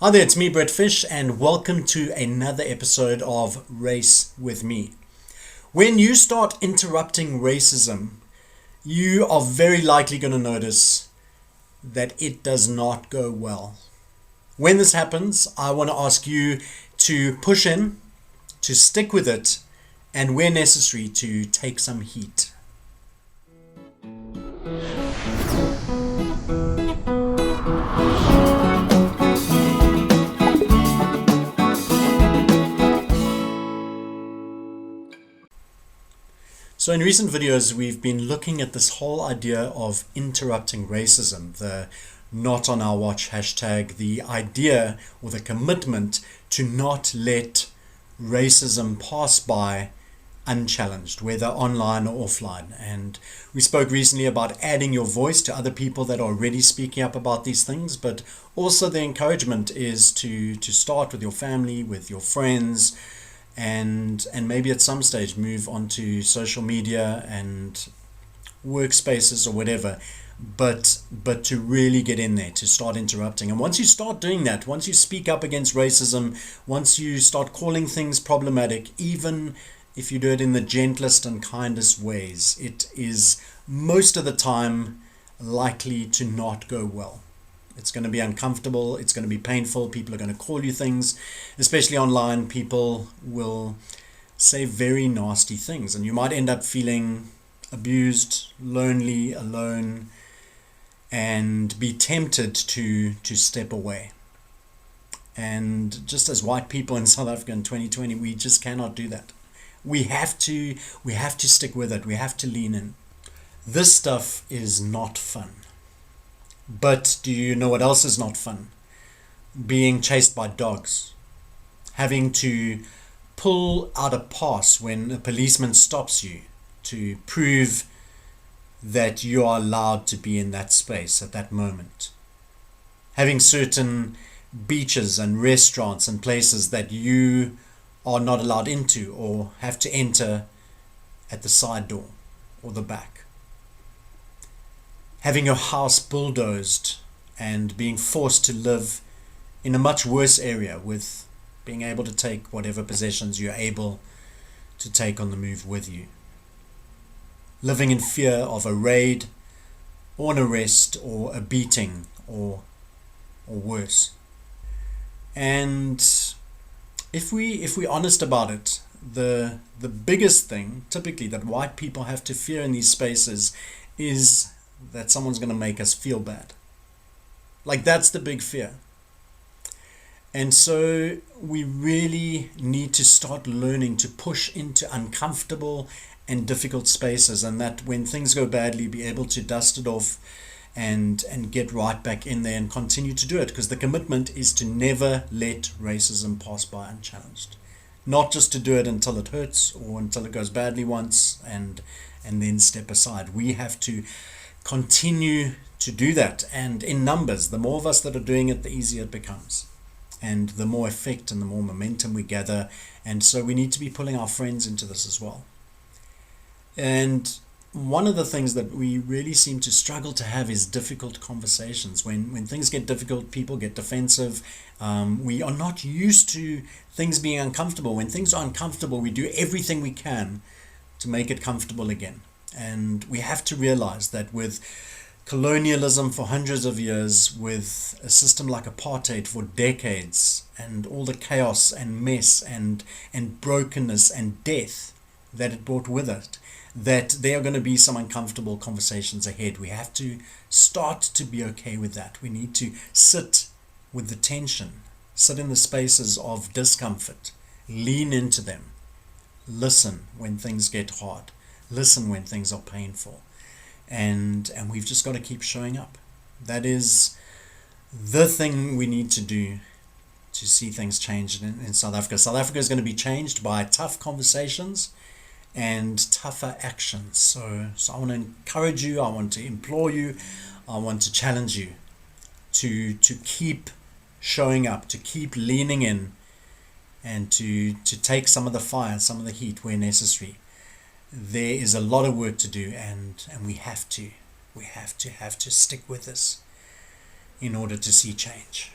Hi there, it's me, Brett Fish, and welcome to another episode of Race with Me. When you start interrupting racism, you are very likely going to notice that it does not go well. When this happens, I want to ask you to push in, to stick with it, and where necessary, to take some heat. So in recent videos, we've been looking at this whole idea of interrupting racism, the not on our watch hashtag, the idea or the commitment to not let racism pass by unchallenged, whether online or offline. And we spoke recently about adding your voice to other people that are already speaking up about these things, but also the encouragement is to start with your family, with your friends, and maybe at some stage move onto social media and workspaces or whatever, but to really get in there, to start interrupting. And once you start doing that, once you speak up against racism, once you start calling things problematic, even if you do it in the gentlest and kindest ways, it is most of the time likely to not go well. It's going to be uncomfortable. It's going to be painful. People are going to call you things, especially online. People will say very nasty things, and you might end up feeling abused, lonely, alone, and be tempted to step away. And just as white people in South Africa in 2020, we just cannot do that. We have to stick with it. We have to lean in. This stuff is not fun. But do you know what else is not fun? Being chased by dogs. Having to pull out a pass when a policeman stops you to prove that you are allowed to be in that space at that moment. Having certain beaches and restaurants and places that you are not allowed into or have to enter at the side door or the back. Having your house bulldozed and being forced to live in a much worse area with being able to take whatever possessions you're able to take on the move with you. Living in fear of a raid or an arrest or a beating or worse. And if we're honest about it, the biggest thing typically that white people have to fear in these spaces is that someone's going to make us feel bad. Like, that's the big fear. And so we really need to start learning to push into uncomfortable and difficult spaces, and that when things go badly, be able to dust it off and get right back in there and continue to do it, because the commitment is to never let racism pass by unchallenged. Not just to do it until it hurts or until it goes badly once and then step aside. We have to continue to do that, and in numbers. The more of us that are doing it, the easier it becomes, and the more effect and the more momentum we gather. And so we need to be pulling our friends into this as well. And one of the things that we really seem to struggle to have is difficult conversations. When things get difficult, people get defensive. We are not used to things being uncomfortable. When things are uncomfortable, we do everything we can to make it comfortable again. And we have to realize that with colonialism for hundreds of years, with a system like apartheid for decades, and all the chaos and mess and brokenness and death that it brought with it, that there are going to be some uncomfortable conversations ahead. We have to start to be okay with that. We need to sit with the tension, sit in the spaces of discomfort, lean into them, listen when things get hard. Listen when things are painful, and we've just got to keep showing up. That is the thing we need to do to see things change in South Africa. South Africa is going to be changed by tough conversations and tougher actions. So I want to encourage you, I want to implore you, I want to challenge you to keep showing up, to keep leaning in, and to take some of the fire, some of the heat where necessary. There is a lot of work to do, and we have to stick with this in order to see change.